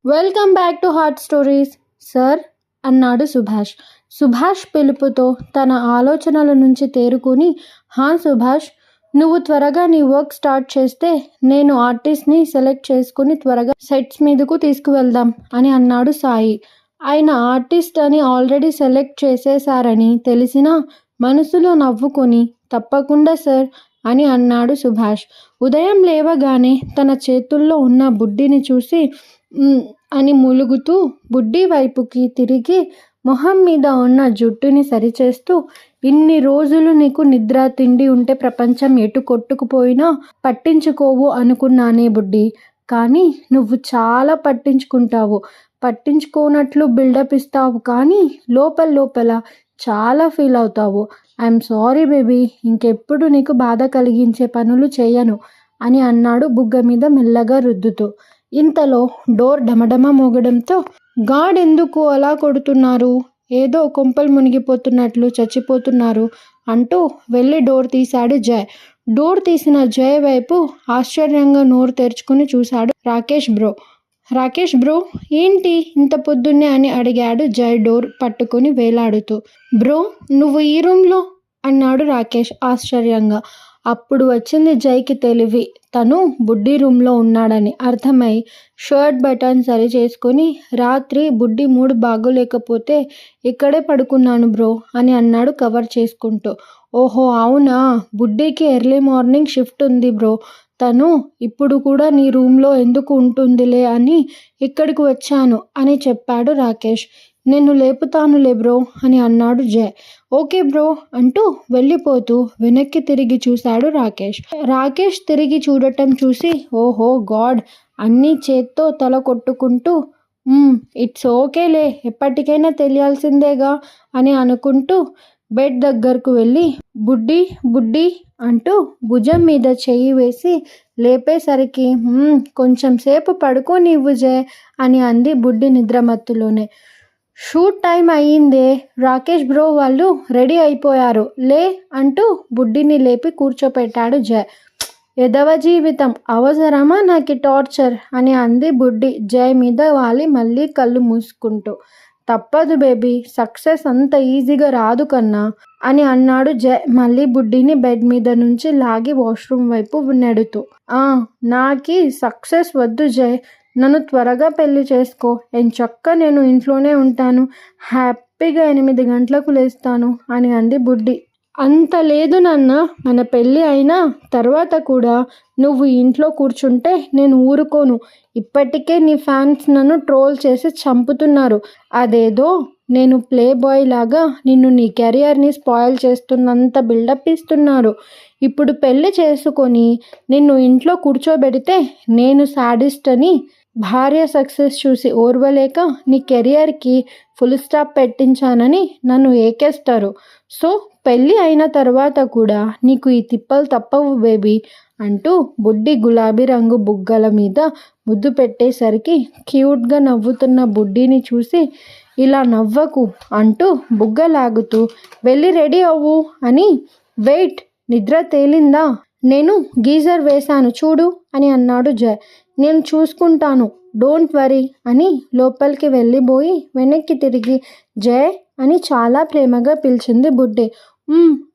Welcome back to heart stories sir అన్నాడు సుభాష్. సుభాష్ పిలుపుతో తన ఆలోచనల నుంచి తేరుకుని, సుభాష్, నువ్వు త్వరగా నీ వర్క్ స్టార్ట్ చేస్తే నేను ఆర్టిస్ట్ని సెలెక్ట్ చేసుకుని త్వరగా సెట్స్ మీదకు తీసుకువెళ్దాం అని అన్నాడు సాయి. ఆయన ఆర్టిస్ట్ అని ఆల్రెడీ సెలెక్ట్ చేసేశారని తెలిసినా మనసులో నవ్వుకొని, తప్పకుండా సార్ అని అన్నాడు సుభాష్. ఉదయం లేవగానే తన చేతుల్లో ఉన్న బుడ్డిని చూసి అని మూలుగుతూ బుడ్డి వైపుకి తిరిగి మొహం మీద ఉన్న జుట్టుని సరిచేస్తూ, ఇన్ని రోజులు నీకు నిద్ర తిండి ఉంటే ప్రపంచం ఎటు కొట్టుకుపోయినా పట్టించుకోవు అనుకున్నానే బుడ్డి, కానీ నువ్వు చాలా పట్టించుకుంటావు. పట్టించుకోనట్లు బిల్డప్ ఇస్తావు, కానీ లోపల లోపల చాలా ఫీల్ అవుతావు. ఐఎమ్ సారీ బేబీ, ఇంకెప్పుడు నీకు బాధ కలిగించే పనులు చేయను అని అన్నాడు బుగ్గ మీద మెల్లగా రుద్దుతూ. ఇంతలో డోర్ డమడమ మోగడంతో, గాడ్ ఎందుకు అలా కొడుతున్నారు, ఏదో కొంపలు మునిగిపోతున్నట్లు చచ్చిపోతున్నారు అంటూ వెళ్ళి డోర్ తీశాడు జయ్. డోర్ తీసిన జయ్ వైపు ఆశ్చర్యంగా నోరు తెరుచుకుని చూశాడు రాకేష్ బ్రో. రాకేష్ బ్రో, ఏంటి ఇంత పొద్దున్నే అని అడిగాడు జయ్ డోర్ పట్టుకుని వేలాడుతూ. బ్రో, నువ్వు ఈ రూమ్లో అన్నాడు రాకేష్ ఆశ్చర్యంగా. అప్పుడు వచ్చింది జైకి తెలివి, తను బుడ్డి రూమ్లో ఉన్నాడని అర్థమై షర్ట్ బటన్ సరి చేసుకొని, రాత్రి బుడ్డి మూడు బాగోలేకపోతే ఇక్కడే పడుకున్నాను బ్రో అని అన్నాడు కవర్ చేసుకుంటూ. ఓహో అవునా, బుడ్డికి ఎర్లీ మార్నింగ్ షిఫ్ట్ ఉంది బ్రో, తను ఇప్పుడు కూడా నీ రూమ్లో ఎందుకు ఉంటుందిలే అని ఇక్కడికి వచ్చాను అని చెప్పాడు రాకేష్. నేను లేపుతానులే బ్రో అని అన్నాడు జయ్. ఓకే బ్రో అంటూ వెళ్ళిపోతూ వెనక్కి తిరిగి చూశాడు రాకేష్. రాకేష్ తిరిగి చూడటం చూసి, ఓహో గాడ్, అన్నీ చేత్తో తల కొట్టుకుంటూ, ఇట్స్ ఓకేలే, ఎప్పటికైనా తెలియాల్సిందేగా అని అనుకుంటూ బెడ్ దగ్గరకు వెళ్ళి బుడ్డి బుడ్డి అంటూ భుజం మీద చెయ్యి వేసి లేపేసరికి, కొంచెం సేపు పడుకోనివ్వు జయ్ అని అంది బుడ్డి నిద్రమత్తులోనే. షూట్ టైం అయ్యిందే, రాకేష్ బ్రో వాళ్ళు రెడీ అయిపోయారు, లే అంటూ బుడ్డిని లేపి కూర్చోపెట్టాడు జయ్. ఎదవ జీవితం, అవసరమా నాకు టార్చర్ అని అంది బుడ్డి జయ్ మీద వాలి మళ్ళీ కళ్ళు మూసుకుంటూ. తప్పదు బేబీ, సక్సెస్ అంత ఈజీగా రాదు కన్నా అని అన్నాడు జయ్ మళ్ళీ బుడ్డిని బెడ్ మీద నుంచి లాగి వాష్రూమ్ వైపు నెడుతూ. నాకి సక్సెస్ వద్దు జయ్, నన్ను త్వరగా పెళ్లి చేసుకో, ఎంచక్కా నేను ఇంట్లోనే ఉంటాను, హ్యాపీగా 8 గంటలకు లేస్తాను అని అంది బుడ్డి. అంత లేదు నాన్న, మన పెళ్ళి అయినా తర్వాత కూడా నువ్వు ఇంట్లో కూర్చుంటే నేను ఊరుకోను. ఇప్పటికే నీ ఫ్యాన్స్ నన్ను ట్రోల్ చేసి చంపుతున్నారు, అదేదో నేను ప్లే బాయ్ లాగా నిన్ను నీ కెరియర్ని స్పాయిల్ చేస్తున్నంత బిల్డప్ ఇస్తున్నారు. ఇప్పుడు పెళ్ళి చేసుకొని నిన్ను ఇంట్లో కూర్చోబెడితే నేను సాడిస్ట్ అని భార్య సక్సెస్ చూసి ఓర్వలేక నీ కెరియర్కి ఫుల్ స్టాప్ పెట్టించానని నన్ను ఏకేస్తారు. సో పెళ్ళి అయిన తర్వాత కూడా నీకు ఈ తిప్పలు తప్పవు బేబీ అంటూ బుడ్డి గులాబీ రంగు బుగ్గల మీద ముద్దు పెట్టేసరికి క్యూట్గా నవ్వుతున్న బుడ్డిని చూసి, ఇలా నవ్వకు అంటూ బుగ్గలాగుతూ వెళ్ళి రెడీ అవ్వు అని. వెయిట్, నిద్ర తేలిందా, నేను గీజర్ వేశాను చూడు అని అన్నాడు జయ్. నేను చూసుకుంటాను, డోంట్ వరీ అని లోపలికి వెళ్ళిపోయి వెనక్కి తిరిగి జయ్ అని చాలా ప్రేమగా పిలిచింది బుడ్డి.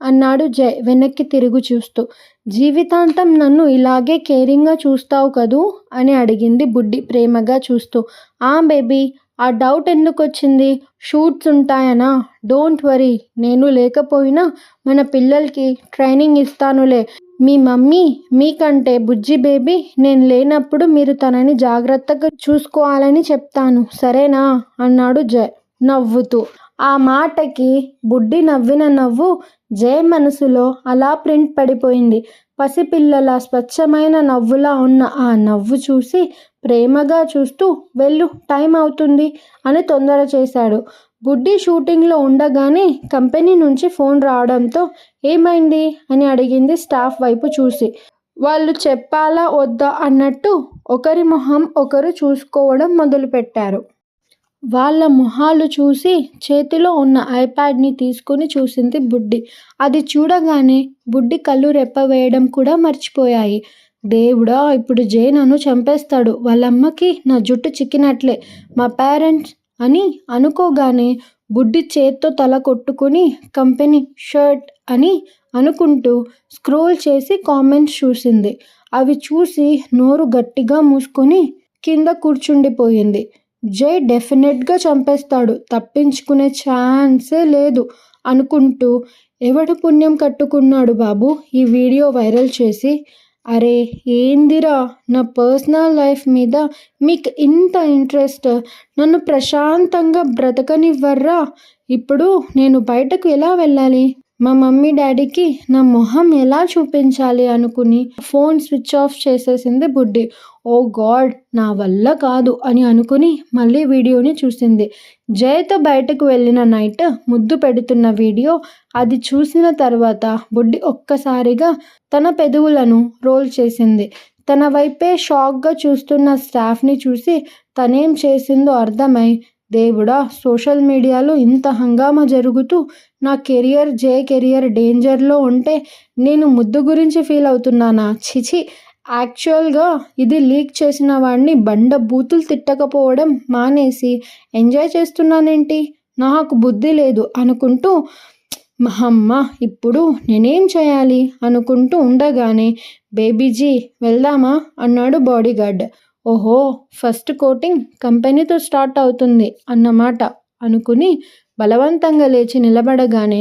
అన్నాడు జయ్ వెనక్కి తిరిగి చూస్తూ. జీవితాంతం నన్ను ఇలాగే కేరింగ్గా చూస్తావు కదూ అని అడిగింది బుడ్డి ప్రేమగా చూస్తూ. బేబీ, ఆ డౌట్ ఎందుకు వచ్చింది, షూట్స్ ఉంటాయనా, డోంట్ వరీ, నేను లేకపోయినా మన పిల్లలకి ట్రైనింగ్ ఇస్తానులే. మీ మమ్మీ మీకంటే బుజ్జి బేబీ నేను లేనప్పుడు మీరు తనని జాగ్రత్తగా చూసుకోవాలని చెప్తాను, సరేనా అన్నాడు జయ్ నవ్వుతూ. ఆ మాటకి బుడ్డి నవ్విన నవ్వు జయ్ మనసులో అలా ప్రింట్ పడిపోయింది. పసిపిల్లల స్వచ్ఛమైన నవ్వులా ఉన్న ఆ నవ్వు చూసి ప్రేమగా చూస్తూ, వెళ్ళు టైం అవుతుంది అని తొందర చేశాడు. బుడ్డి షూటింగ్లో ఉండగానే కంపెనీ నుంచి ఫోన్ రావడంతో ఏమైంది అని అడిగింది స్టాఫ్ వైపు చూసి. వాళ్ళు చెప్పాలా వద్దా అన్నట్టు ఒకరి మొహం ఒకరు చూసుకోవడం మొదలుపెట్టారు. వాళ్ళ మొహాలు చూసి చేతిలో ఉన్న ఐప్యాడ్ని తీసుకుని చూసింది బుడ్డి. అది చూడగానే బుడ్డి కళ్ళు రెప్పవేయడం కూడా మర్చిపోయాయి. దేవుడా, ఇప్పుడు జై నన్ను చంపేస్తాడు. వాళ్ళమ్మకి నా జుట్టు చిక్కినట్లే. మా పేరెంట్స్ అని అనుకోగానే బుడ్డి చేత్తో తల కొట్టుకుని కంపెనీ షర్ట్ అని అనుకుంటూ స్క్రోల్ చేసి కామెంట్స్ చూసింది. అవి చూసి నోరు గట్టిగా మూసుకొని కింద కూర్చుండిపోయింది. జై డెఫినెట్గా చంపేస్తాడు, తప్పించుకునే ఛాన్సే లేదు అనుకుంటూ ఎవడు పుణ్యం కట్టుకున్నాడు బాబు ఈ వీడియో వైరల్ చేసి. అరే ఏందిరా, నా పర్సనల్ లైఫ్ మీద మీకు ఇంత ఇంట్రెస్ట్, నన్ను ప్రశాంతంగా బ్రతకనివ్వర్రా. ఇప్పుడు నేను బయటకు ఎలా వెళ్ళాలి, మా మమ్మీ డాడీకి నా మొహం ఎలా చూపించాలి అనుకుని ఫోన్ స్విచ్ ఆఫ్ చేసేసింది బుడ్డి. ఓ గాడ్, నా వల్ల కాదు అని అనుకుని మళ్ళీ వీడియోని చూసింది. జయతో బయటకు వెళ్ళిన నైట్ ముద్దు పెడుతున్న వీడియో. అది చూసిన తర్వాత బుడ్డి ఒక్కసారిగా తన పెదవులను రోల్ చేసింది. తన వైపే షాక్గా చూస్తున్న స్టాఫ్ని చూసి తనేం చేసిందో అర్థమై, దేవుడా, సోషల్ మీడియాలో ఇంత హంగామా జరుగుతూ నా కెరియర్ డేంజర్లో ఉంటే నేను ముద్దు గురించి ఫీల్ అవుతున్నానా? చిచి, యాక్చువల్గా ఇది లీక్ చేసిన వాడిని బండ బూతులు తిట్టకపోవడం మానేసి ఎంజాయ్ చేస్తున్నానేంటి, నాకు బుద్ధి లేదు అనుకుంటూ అమ్మ ఇప్పుడు నేనేం చేయాలి అనుకుంటూ ఉండగానే బేబీజీ వెళ్దామా అన్నాడు బాడీగార్డ్. ఓహో, ఫస్ట్ కోటింగ్ కంపెనీతో స్టార్ట్ అవుతుంది అన్నమాట అనుకుని బలవంతంగా లేచి నిలబడగానే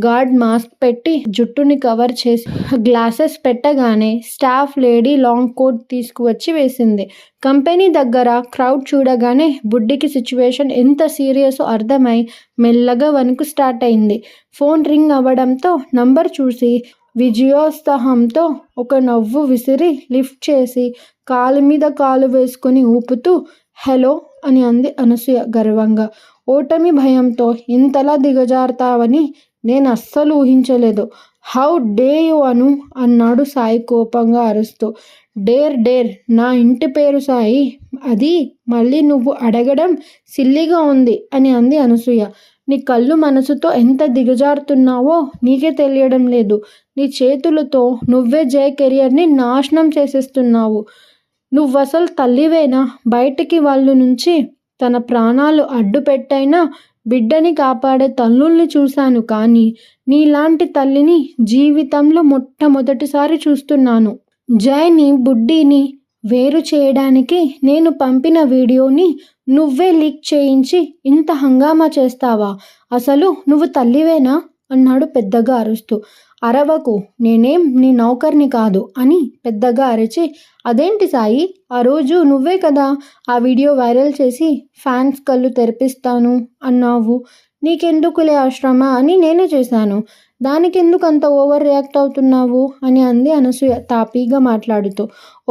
గార్డ్ మాస్క్ పెట్టి జుట్టుని కవర్ చేసి గ్లాసెస్ పెట్టగానే స్టాఫ్ లేడీ లాంగ్ కోట్ తీసుకువచ్చి వేసింది. కంపెనీ దగ్గర క్రౌడ్ చూడగానే బుడ్డికి సిచ్యువేషన్ ఎంత సీరియస్ అర్థమై మెల్లగా వణుకు స్టార్ట్ అయింది. ఫోన్ రింగ్ అవ్వడంతో నంబర్ చూసి విజయోత్సాహంతో ఒక నవ్వు విసిరి లిఫ్ట్ చేసి కాలు మీద కాలు వేసుకొని ఊపుతూ హలో అని అంది అనసూయ గర్వంగా. ఓటమి భయంతో ఇంతలా దిగజారుతావని నేను అస్సలు ఊహించలేదు. హౌ డే యు అను అన్నాడు సాయి కోపంగా అరుస్తూ. డేర్ నా ఇంటి పేరు సాయి, అది మళ్ళీ నువ్వు అడగడం సిల్లిగా ఉంది అని అంది అనసూయ. నీ కళ్ళు మనసుతో ఎంత దిగజారుతున్నావో నీకే తెలియడం లేదు. నీ చేతులతో నువ్వే జయ కెరియర్ని నాశనం చేసేస్తున్నావు. నువ్వసలు తల్లివేనా? బయటికి వాళ్ళ నుంచి తన ప్రాణాలు అడ్డు పెట్టైనా బిడ్డని కాపాడే తల్లుల్ని చూశాను, కానీ నీలాంటి తల్లిని జీవితంలో మొట్టమొదటిసారి చూస్తున్నాను. జయని బుడ్డిని వేరు చేయడానికి నేను పంపిన వీడియోని నువ్వే లీక్ చేయించి ఇంత హంగామా చేస్తావా? అసలు నువ్వు తల్లివేనా అన్నాడు పెద్దగా అరుస్తూ. అరవకు, నేనేం నీ నౌకర్ని కాదు అని పెద్దగా అరిచి, అదేంటి సాయి, ఆ రోజు నువ్వే కదా ఆ వీడియో వైరల్ చేసి ఫ్యాన్స్ కళ్ళు తెరిపిస్తాను అన్నావు, నీకెందుకులే ఆశ్రమ అని నేనే చేశాను, దానికెందుకు అంత ఓవర్ రియాక్ట్ అవుతున్నావు అని అంది అనసూయ తాపీగా మాట్లాడుతూ.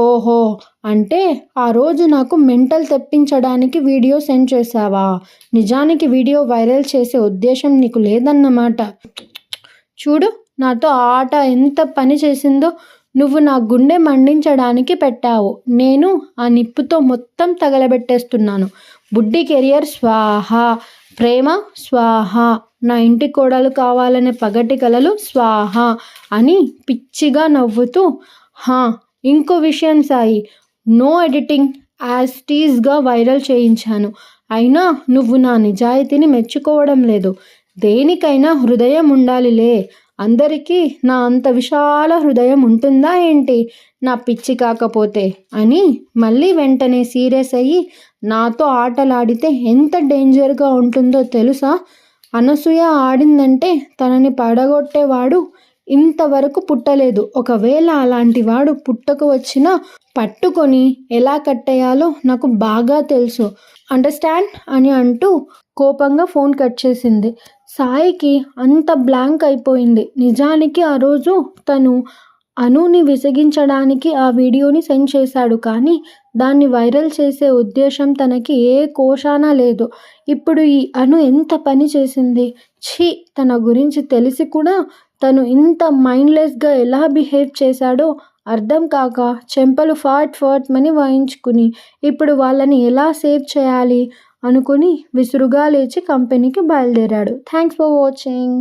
ఓహో, అంటే ఆ రోజు నాకు మెంటల్ తెప్పించడానికి వీడియో సెండ్ చేశావా? నిజానికి వీడియో వైరల్ చేసే ఉద్దేశం నీకు లేదన్నమాట. చూడు నాతో ఆట ఎంత పని చేసిందో. నువ్వు నా గుండె మండించడానికి పెట్టావు, నేను ఆ నిప్పుతో మొత్తం తగలబెట్టేస్తున్నాను. బుడ్డి కెరియర్ స్వాహ, ప్రేమ స్వాహ, నా ఇంటి కోడలు కావాలనే పగటి కలలు స్వాహ అని పిచ్చిగా నవ్వుతూ. ఇంకో విషయం సాయి, నో ఎడిటింగ్, యాజ్ టీజ్గా వైరల్ చేయించాను. అయినా నువ్వు నా నిజాయితీని మెచ్చుకోవడం లేదు. దేనికైనా హృదయం ఉండాలిలే. అందరికీ నా అంత విశాల హృదయం ఉంటుందా ఏంటి, నా పిచ్చి కాకపోతే అని మళ్ళీ వెంటనే సీరియస్ అయ్యి, నాతో ఆటలాడితే ఎంత డేంజర్గా ఉంటుందో తెలుసా? అనసూయ ఆడిందంటే తనని పడగొట్టేవాడు ఇంతవరకు పుట్టలేదు. ఒకవేళ అలాంటి వాడు పుట్టకు వచ్చినా పట్టుకొని ఎలా కట్టేయాలో నాకు బాగా తెలుసు, అండర్స్టాండ్ అని అంటూ కోపంగా ఫోన్ కట్ చేసింది. సాయికి అంత బ్లాంక్ అయిపోయింది. నిజానికి ఆ రోజు తను అనుని విసిగించడానికి ఆ వీడియోని సెండ్ చేశాడు, కానీ దాన్ని వైరల్ చేసే ఉద్దేశం తనకి ఏ కోశాన లేదు. ఇప్పుడు ఈ అను ఎంత పని చేసింది. ఛీ, తన గురించి తెలిసి కూడా తను ఇంత మైండ్లెస్గా ఎలా బిహేవ్ చేశాడో అర్థం కాక చెంపలు ఫాట్ మని వాయించుకుని ఇప్పుడు వాళ్ళని ఎలా సేవ్ చేయాలి అనుకుని విసురుగా లేచి కంపెనీకి బయలుదేరాడు. Thanks for watching.